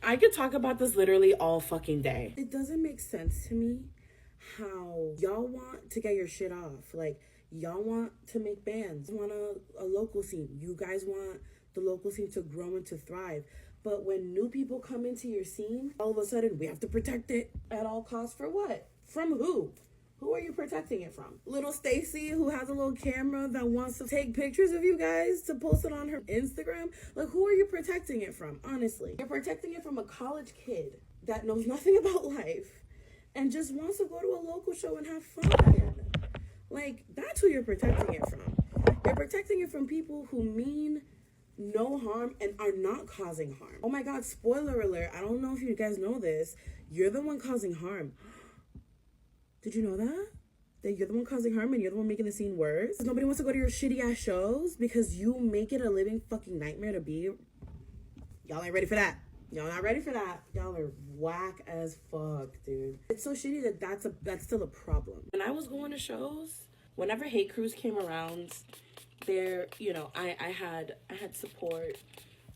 I could talk about this literally all fucking day. It doesn't make sense to me how y'all want to get your shit off. Like, y'all want to make bands, want a local scene. You guys want the local scene to grow and to thrive. But when new people come into your scene, all of a sudden we have to protect it at all costs. For what? From who? Who are you protecting it from? Little Stacy, who has a little camera that wants to take pictures of you guys to post it on her Instagram? Like, who are you protecting it from? Honestly, you're protecting it from a college kid that knows nothing about life and just wants to go to a local show and have fun. Like, that's who you're protecting it from. You're protecting it from people who mean no harm and are not causing harm. Oh my God, spoiler alert. I don't know if you guys know this. You're the one causing harm. Did you know that? That you're the one causing harm and you're the one making the scene worse? Nobody wants to go to your shitty ass shows because you make it a living fucking nightmare to be. Y'all ain't ready for that. Y'all not ready for that. Y'all are whack as fuck, dude. It's so shitty that that's still a problem. When I was going to shows, whenever hate crews came around, there, you know, I had support.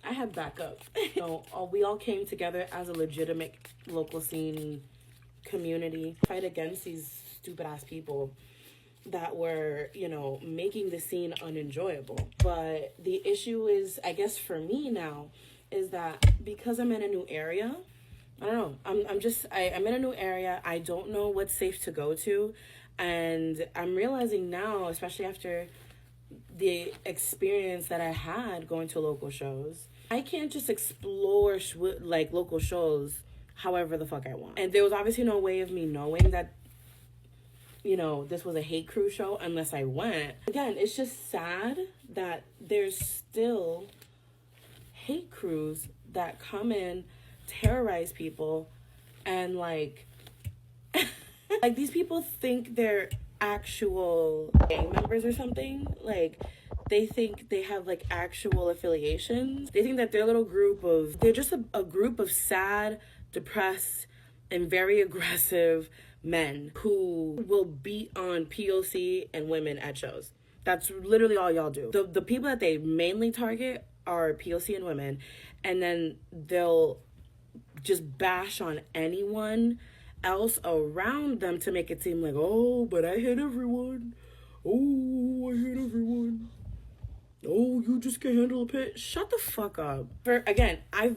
I had backup. You know, we all came together as a legitimate local scene community, fight against these stupid ass people that were, you know, making the scene unenjoyable. But the issue is, I guess for me now, is that because I'm in a new area, I don't know, I'm in a new area. I don't know what's safe to go to, and I'm realizing now, especially after the experience that I had going to local shows, I can't just explore like local shows however the fuck I want. And there was obviously no way of me knowing that, you know, this was a hate crew show unless I went. Again, it's just sad that there's still hate crews that come in, terrorize people, and like like these people think they're actual gang members or something. Like, they think they have like actual affiliations. They think that their little they're just a group of sad, depressed, and very aggressive men who will beat on POC and women at shows. That's literally all y'all do. The people that they mainly target are POC and women, and then they'll just bash on anyone else around them to make it seem like, oh, but I hit everyone. Oh, I hit everyone. Oh, you just can't handle a pit. Shut the fuck up. Again, I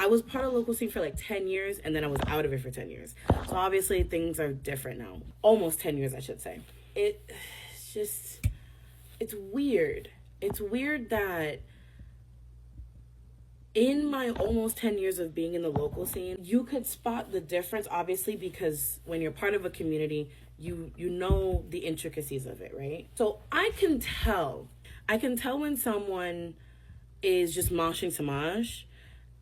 was part of the local scene for like 10 years, and then I was out of it for 10 years. So obviously things are different now. Almost 10 years, I should say. It's weird. It's weird that in my almost 10 years of being in the local scene, you could spot the difference, obviously, because when you're part of a community, you know the intricacies of it, right? So I can tell when someone is just moshing to mosh,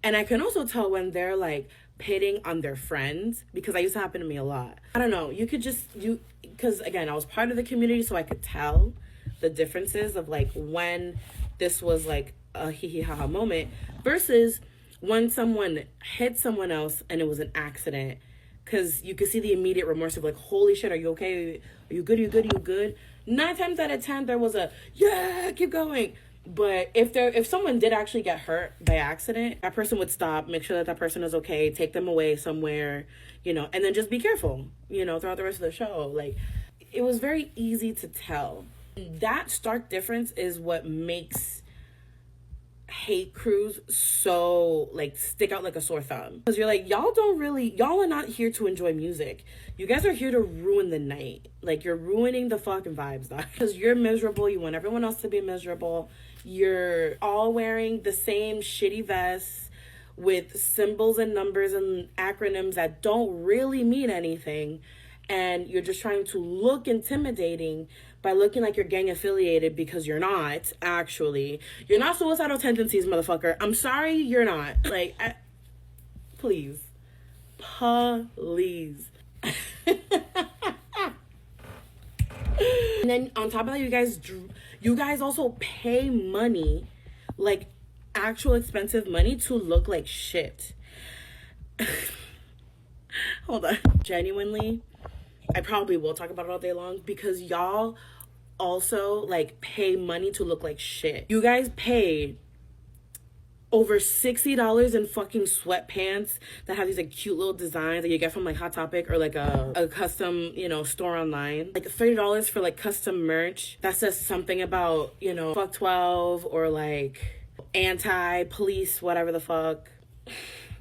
and I can also tell when they're like pitting on their friends, because that used to happen to me a lot. I don't know, because again, I was part of the community, so I could tell the differences of like when this was like a hee ha ha moment versus when someone hit someone else and it was an accident, because you could see the immediate remorse of like, holy shit, are you okay? Are you good? Are you good? 9 times out of 10 there was a yeah, keep going. But if someone did actually get hurt by accident, that person would stop, make sure that person is okay, take them away somewhere, you know, and then just be careful, you know, throughout the rest of the show. Like, it was very easy to tell. That stark difference is what makes hate crews so like stick out like a sore thumb, because you're like, y'all are not here to enjoy music. You guys are here to ruin the night. Like, you're ruining the fucking vibes, because you're miserable. You want everyone else to be miserable. You're all wearing the same shitty vests with symbols and numbers and acronyms that don't really mean anything, and you're just trying to look intimidating by looking like you're gang affiliated, because you're not actually. You're not suicidal tendencies, motherfucker. I'm sorry, you're not. Like, please. And then on top of that, you guys also pay money, like actual expensive money, to look like shit. Hold on. Genuinely, I probably will talk about it all day long, because y'all also like pay money to look like shit. You guys pay over $60 in fucking sweatpants that have these like cute little designs that you get from like Hot Topic or like a custom, you know, store online. Like $30 for like custom merch that says something about, you know, fuck 12 or like anti-police, whatever the fuck.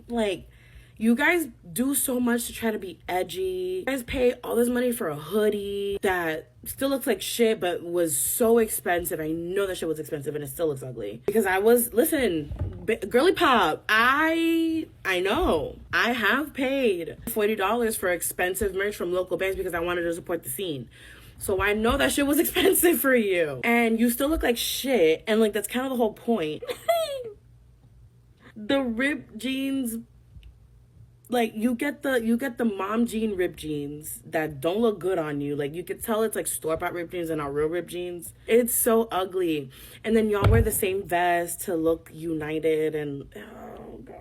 Like, you guys do so much to try to be edgy. You guys pay all this money for a hoodie that still looks like shit, but was so expensive. I know that shit was expensive and it still looks ugly. Because listen, girly pop, I know. I have paid $40 for expensive merch from local bands because I wanted to support the scene. So I know that shit was expensive for you. And you still look like shit. And like, that's kind of the whole point. The ripped jeans, like you get the mom jean ripped jeans that don't look good on you. Like you could tell it's like store-bought ripped jeans and not real ripped jeans. It's so ugly. And then y'all wear the same vest to look united, and oh god.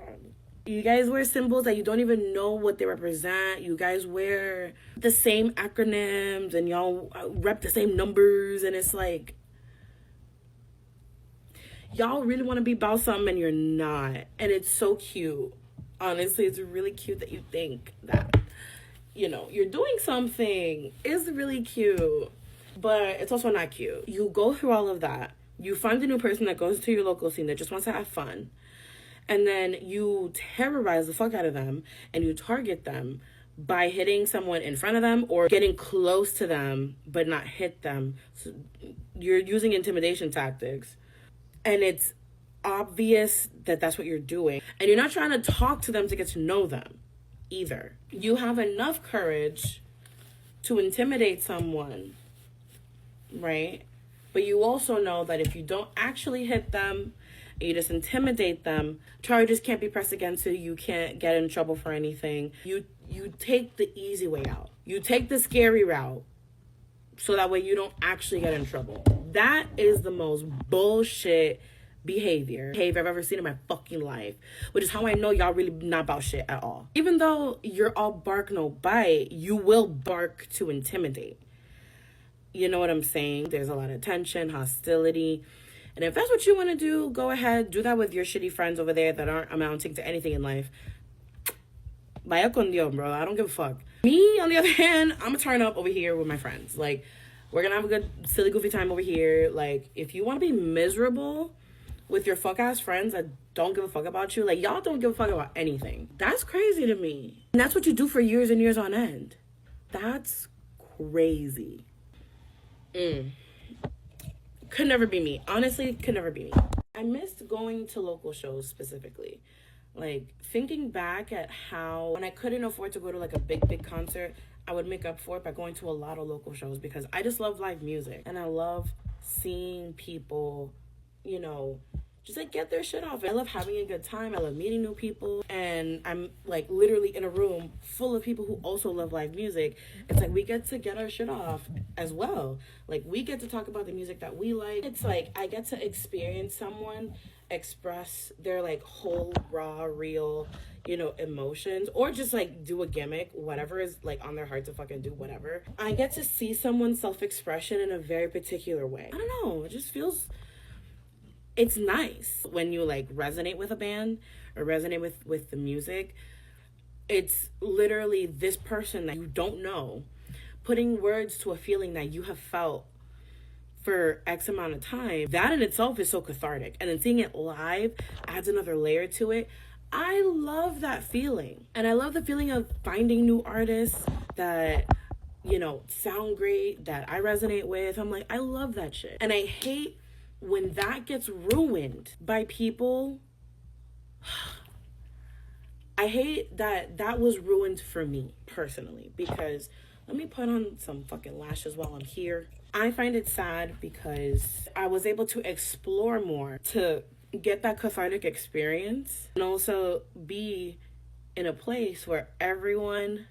You guys wear symbols that you don't even know what they represent. You guys wear the same acronyms and y'all rep the same numbers, and it's like, y'all really want to be about something and you're not. And it's so cute. Honestly, it's really cute that you think that, you know, you're doing something. It's really cute. But it's also not cute. You go through all of that. You find a new person that goes to your local scene that just wants to have fun. And then you terrorize the fuck out of them and you target them by hitting someone in front of them or getting close to them but not hit them. So you're using intimidation tactics. And it's obvious that that's what you're doing, and you're not trying to talk to them to get to know them either. You have enough courage to intimidate someone, right? But you also know that if you don't actually hit them, you just intimidate them, charges can't be pressed against you, you can't get in trouble for anything. You take the easy way out. You take the scary route so that way you don't actually get in trouble. That is the most bullshit behavior I've ever seen in my fucking life, which is how I know y'all really not about shit at all. Even though you're all bark no bite, you will bark to intimidate. You know what I'm saying? There's a lot of tension, hostility, and if that's what you want to do, go ahead, do that with your shitty friends over there that aren't amounting to anything in life. Vaya con Dios, bro. I don't give a fuck. Me, on the other hand, I'm gonna turn up over here with my friends. Like, we're gonna have a good silly goofy time over here. Like, if you want to be miserable with your fuck ass friends that don't give a fuck about you, like, y'all don't give a fuck about anything. That's crazy to me. And that's what you do for years and years on end. That's crazy. Could never be me. Honestly, could never be me. I missed going to local shows specifically. Like, thinking back at how when I couldn't afford to go to like a big concert, I would make up for it by going to a lot of local shows because I just love live music. And I love seeing people, you know, just like get their shit off. I love having a good time. I love meeting new people. And I'm like literally in a room full of people who also love live music. It's like we get to get our shit off as well. Like, we get to talk about the music that we like. It's like I get to experience someone express their like whole raw, real, you know, emotions, or just like do a gimmick, whatever is like on their heart to fucking do, whatever. I get to see someone's self-expression in a very particular way. I don't know, it just feels, it's nice when you like resonate with a band or resonate with the music. It's literally this person that you don't know putting words to a feeling that you have felt for X amount of time. That in itself is so cathartic. And then seeing it live adds another layer to it. I love that feeling. And I love the feeling of finding new artists that, you know, sound great, that I resonate with. I'm like, I love that shit. And I hate when that gets ruined by people. I hate that that was ruined for me personally, because let me put on some fucking lashes while I'm here. I find it sad because I was able to explore more, to get that cathartic experience, and also be in a place where everyone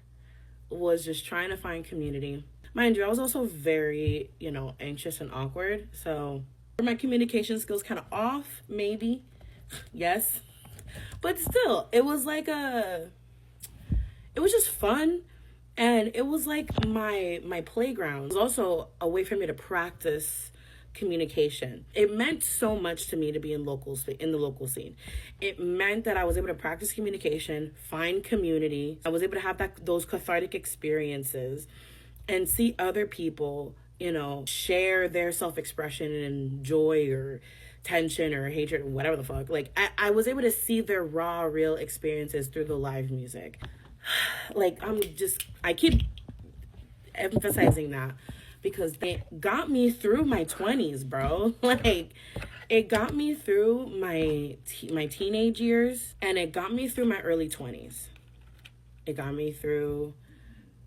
was just trying to find community. Mind you, I was also very, you know, anxious and awkward. So were my communication skills kind of off? Maybe. Yes. But still, it was like it was just fun. And it was like my playground. It was also a way for me to practice communication. It meant so much to me to be in the local scene. It meant that I was able to practice communication, find community. I was able to have those cathartic experiences and see other people, you know, share their self-expression and joy or tension or hatred or whatever the fuck. Like, I was able to see their raw, real experiences through the live music. Like, I keep emphasizing that because it got me through my 20s, bro. Like, it got me through my teenage years, and it got me through my early 20s. It got me through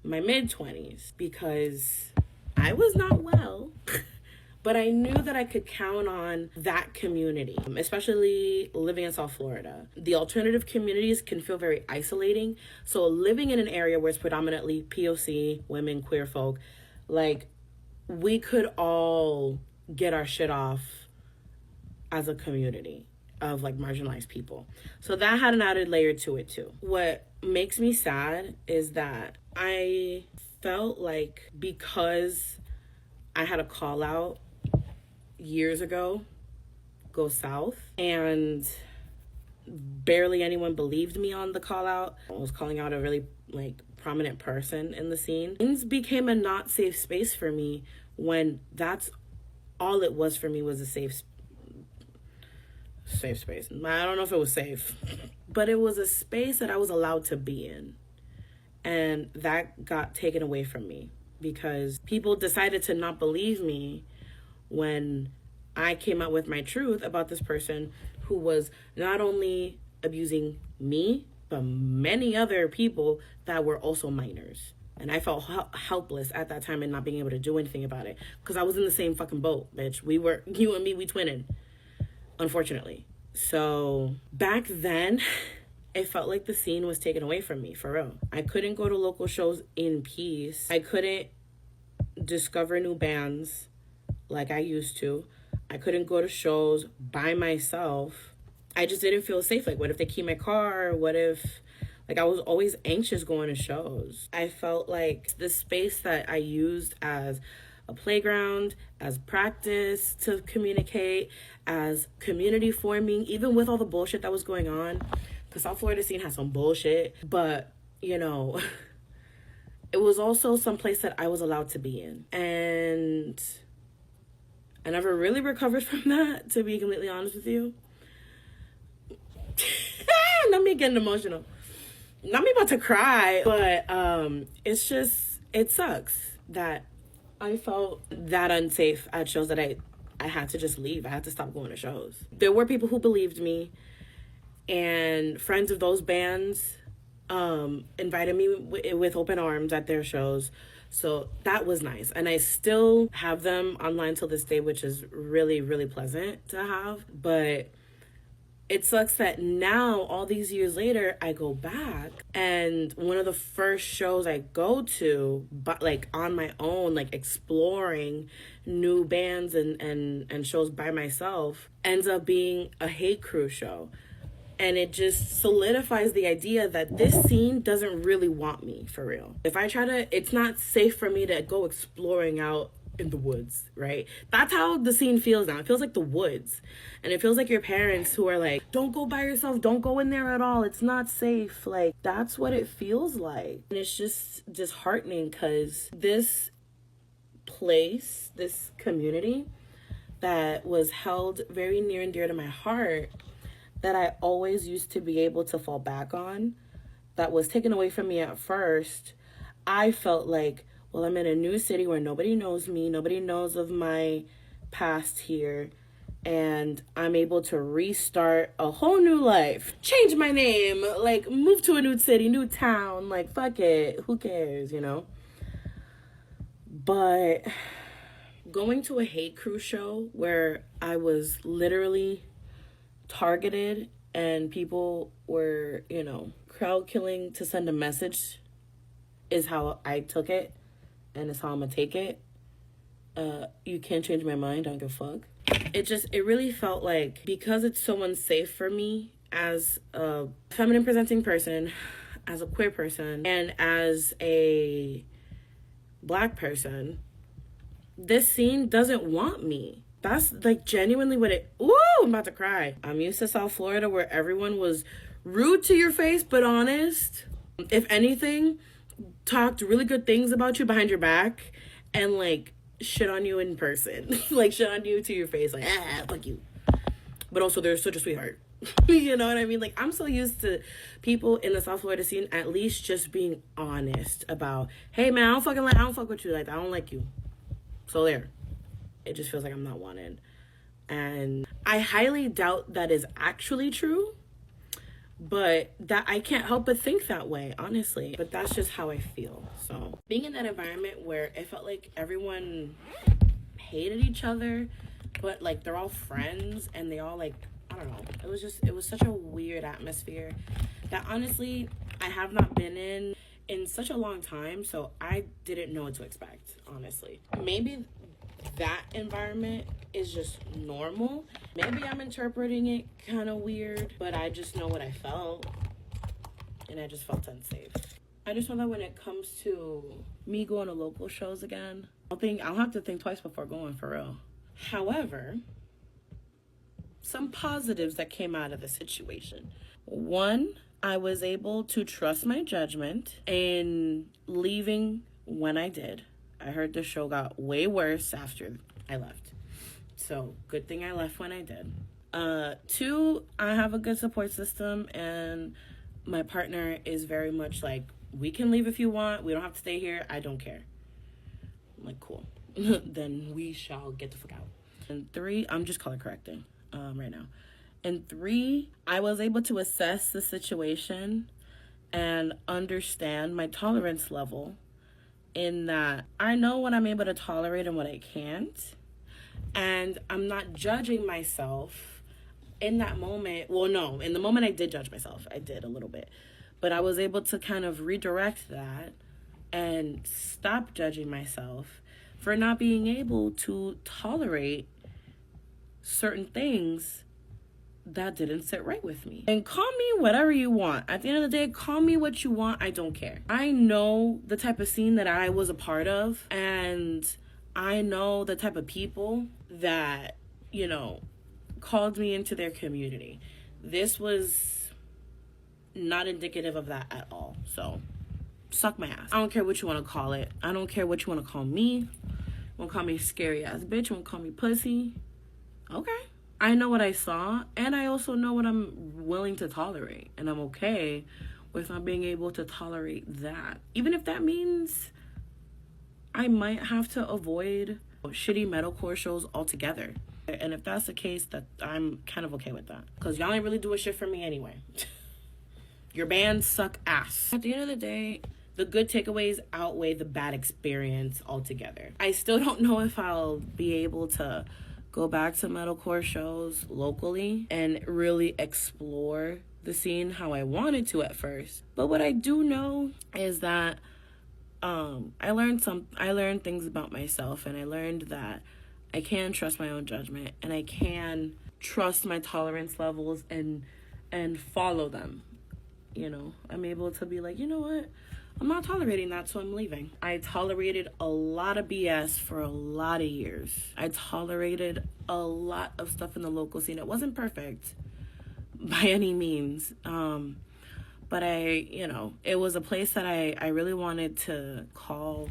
my mid-20s because I was not well. But I knew that I could count on that community, especially living in South Florida. The alternative communities can feel very isolating. So living in an area where it's predominantly POC, women, queer folk, like, we could all get our shit off as a community of, like, marginalized people. So that had an added layer to it too. What makes me sad is that I felt like because I had a call out years ago go south and barely anyone believed me on the call out. I was calling out a really, like, prominent person in the scene. Things became a not safe space for me when that's all it was for me, was a safe space. I don't know if it was safe, but it was a space that I was allowed to be in, and that got taken away from me because people decided to not believe me when I came out with my truth about this person who was not only abusing me, but many other people that were also minors. And I felt helpless at that time and not being able to do anything about it because I was in the same fucking boat, bitch. You and me, we twinning, unfortunately. So back then, it felt like the scene was taken away from me, for real. I couldn't go to local shows in peace. I couldn't discover new bands like I used to. I couldn't go to shows by myself. I just didn't feel safe. Like, what if they key my car? What if, like, I was always anxious going to shows. I felt like the space that I used as a playground, as practice to communicate, as community forming, even with all the bullshit that was going on, because South Florida scene has some bullshit, but, you know, it was also some place that I was allowed to be in. And I never really recovered from that, to be completely honest with you. Not me getting emotional. Not me about to cry, but it's just, it sucks that I felt that unsafe at shows that I had to just leave. I had to stop going to shows. There were people who believed me, and friends of those bands invited me with open arms at their shows. So that was nice. And I still have them online till this day, which is really, really pleasant to have. But it sucks that now, all these years later, I go back, and one of the first shows I go to, but, like, on my own, like, exploring new bands and shows by myself, ends up being a Hate Crew show. And it just solidifies the idea that this scene doesn't really want me, for real. If I try to, it's not safe for me to go exploring out in the woods, right? That's how the scene feels now. It feels like the woods. And it feels like your parents who are like, don't go by yourself, don't go in there at all, it's not safe. Like, that's what it feels like. And it's just disheartening because this place, this community that was held very near and dear to my heart, that I always used to be able to fall back on, that was taken away from me at first, I felt like, well, I'm in a new city where nobody knows me, nobody knows of my past here, and I'm able to restart a whole new life. Change my name, like, move to a new city, new town, like, fuck it, who cares, you know? But going to a Hate Crew show where I was literally targeted and people were, you know, crowd killing to send a message is how I took it, and it's how I'm gonna take it. You can't change my mind, I don't give a fuck. It really felt like, because it's so unsafe for me as a feminine presenting person, as a queer person, and as a Black person, this scene doesn't want me. That's like genuinely what it. Ooh, I'm about to cry. I'm used to South Florida where everyone was rude to your face, but honest. If anything, talked really good things about you behind your back and like shit on you in person. Like shit on you to your face, like, fuck you. But also, they're such a sweetheart. You know what I mean? Like, I'm so used to people in the South Florida scene at least just being honest about, hey man, I don't fuck with you. Like, I don't like you. So there. It just feels like I'm not wanted. And I highly doubt that is actually true. But that I can't help but think that way, honestly. But that's just how I feel. So being in that environment where it felt like everyone hated each other, but like they're all friends and they all like, I don't know. It was such a weird atmosphere that honestly I have not been in such a long time. So I didn't know what to expect, honestly. Maybe that environment is just normal. Maybe I'm interpreting it kind of weird, but I just know what I felt, and I just felt unsafe. I just know that when it comes to me going to local shows again, I'll have to think twice before going, for real. However, some positives that came out of the situation. One, I was able to trust my judgment in leaving when I did. I heard the show got way worse after I left. So, good thing I left when I did. Two, I have a good support system, and my partner is very much like, we can leave if you want. We don't have to stay here. I don't care. I'm like, cool. Then we shall get the fuck out. And three, I'm just color correcting right now. And three, I was able to assess the situation and understand my tolerance level, in that I know what I'm able to tolerate and what I can't. And I'm not judging myself in that moment. Well, no, in the moment I did judge myself. I did a little bit. But I was able to kind of redirect that and stop judging myself for not being able to tolerate certain things that didn't sit right with me. And call me whatever you want. At the end of the day, call me what you want. I don't care. I know the type of scene that I was a part of, and I know the type of people that, you know, called me into their community. This was not indicative of that at all. So, suck my ass. I don't care what you want to call it. I don't care what you want to call me. You want to call me scary ass bitch? You want to call me pussy? Okay. I know what I saw, and I also know what I'm willing to tolerate. And I'm okay with not being able to tolerate that. Even if that means I might have to avoid shitty metalcore shows altogether. And if that's the case, that I'm kind of okay with that. Because y'all ain't really doing shit for me anyway. Your bands suck ass. At the end of the day, the good takeaways outweigh the bad experience altogether. I still don't know if I'll be able to go back to metalcore shows locally and really explore the scene how I wanted to at first. But what I do know is that I learned things about myself, and I learned that I can trust my own judgment, and I can trust my tolerance levels and follow them. You know, I'm able to be like, you know what? I'm not tolerating that, so I'm leaving. I tolerated a lot of BS for a lot of years. I tolerated a lot of stuff in the local scene. It wasn't perfect by any means. But it was a place that I really wanted to call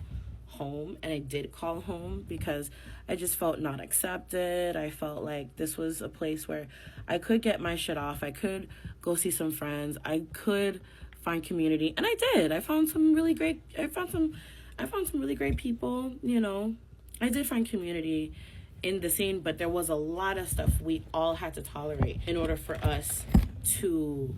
home, and I did call home because I just felt not accepted. I felt like this was a place where I could get my shit off. I could go see some friends. I could find community, and I did. I found some really great people, you know. I did find community in the scene, but there was a lot of stuff we all had to tolerate in order for us to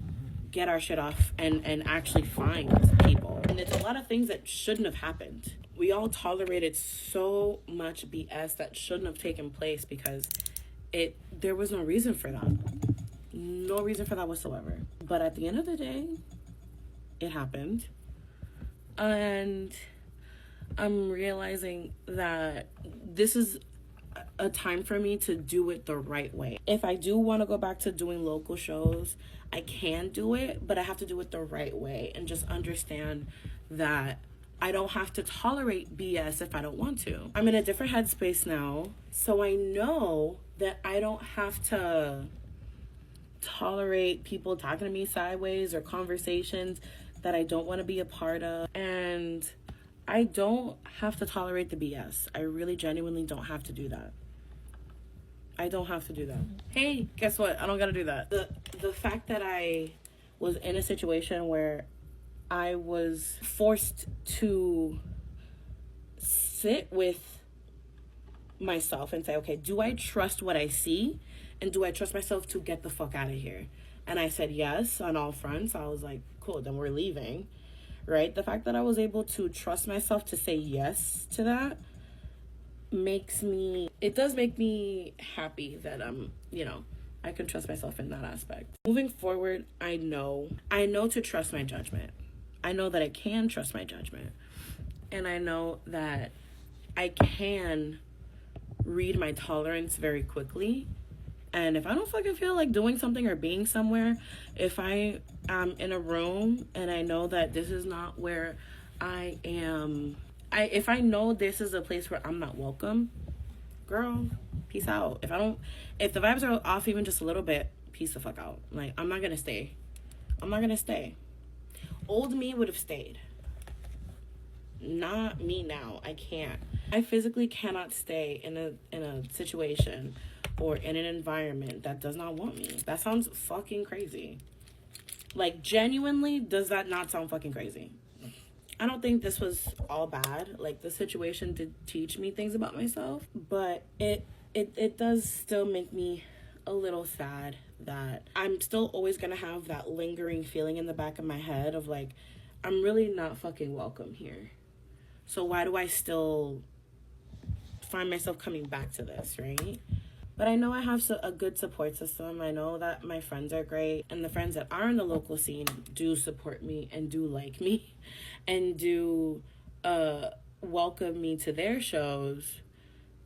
get our shit off and actually find people. And it's a lot of things that shouldn't have happened. We all tolerated so much BS that shouldn't have taken place because there was no reason for that. No reason for that whatsoever. But at the end of the day, it happened. And I'm realizing that this is a time for me to do it the right way. If I do want to go back to doing local shows, I can do it, but I have to do it the right way and just understand that I don't have to tolerate BS if I don't want to. I'm in a different headspace now, so I know that I don't have to tolerate people talking to me sideways or conversations that I don't want to be a part of. And I don't have to tolerate the BS. I really genuinely don't have to do that. I don't have to do that. Hey, guess what? I don't gotta do that. The fact that I was in a situation where I was forced to sit with myself and say, okay, do I trust what I see? And do I trust myself to get the fuck out of here? And I said yes on all fronts. I was like, cool, then we're leaving, right? The fact that I was able to trust myself to say yes to that does make me happy that I can trust myself in that aspect. Moving forward, I know to trust my judgment. I know that I can trust my judgment. And I know that I can read my tolerance very quickly. And if I don't fucking feel like doing something or being somewhere, if I am in a room and I know that this is not where I am, if I know this is a place where I'm not welcome, girl, peace out. If the vibes are off even just a little bit, peace the fuck out. Like, I'm not gonna stay. Old me would have stayed. Not me now. I can't. I physically cannot stay in a situation or in an environment that does not want me. That sounds fucking crazy. Like, genuinely, does that not sound fucking crazy? I don't think this was all bad. Like, the situation did teach me things about myself, but it does still make me a little sad that I'm still always gonna have that lingering feeling in the back of my head of like, I'm really not fucking welcome here. So why do I still find myself coming back to this, right? But I know I have a good support system. I know that my friends are great. And the friends that are in the local scene do support me and do like me and do welcome me to their shows.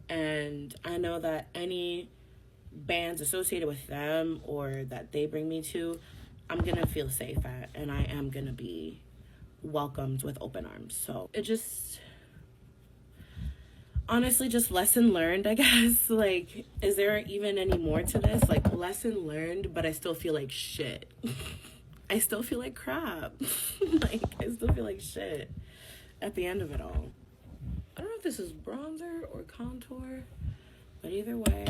And I know that any bands associated with them or that they bring me to, I'm going to feel safe at. And I am going to be welcomed with open arms. So it just... honestly, just lesson learned, I guess. Like, is there even any more to this? Like, lesson learned, but I still feel like shit. I still feel like crap. Like, I still feel like shit at the end of it all. I don't know if this is bronzer or contour, but either way,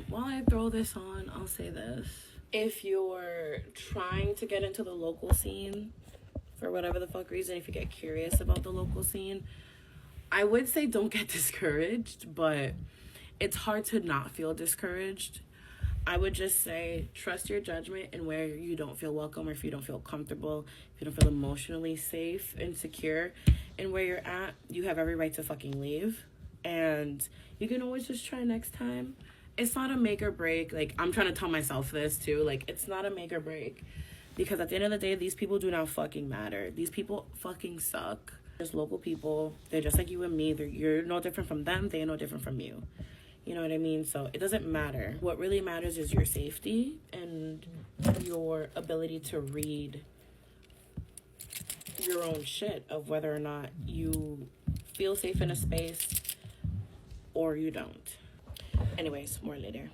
while I throw this on, I'll say this. If you're trying to get into the local scene, for whatever the fuck reason, if you get curious about the local scene, I would say don't get discouraged, but it's hard to not feel discouraged. I would just say trust your judgment and where you don't feel welcome or if you don't feel comfortable, if you don't feel emotionally safe and secure in where you're at, you have every right to fucking leave. And you can always just try next time. It's not a make or break. Like, I'm trying to tell myself this too. Like, it's not a make or break. Because at the end of the day, these people do not fucking matter. These people fucking suck. There's local people. They're just like you and me. You're no different from them. They're no different from you. You know what I mean? So it doesn't matter. What really matters is your safety and your ability to read your own shit of whether or not you feel safe in a space or you don't. Anyways, more later.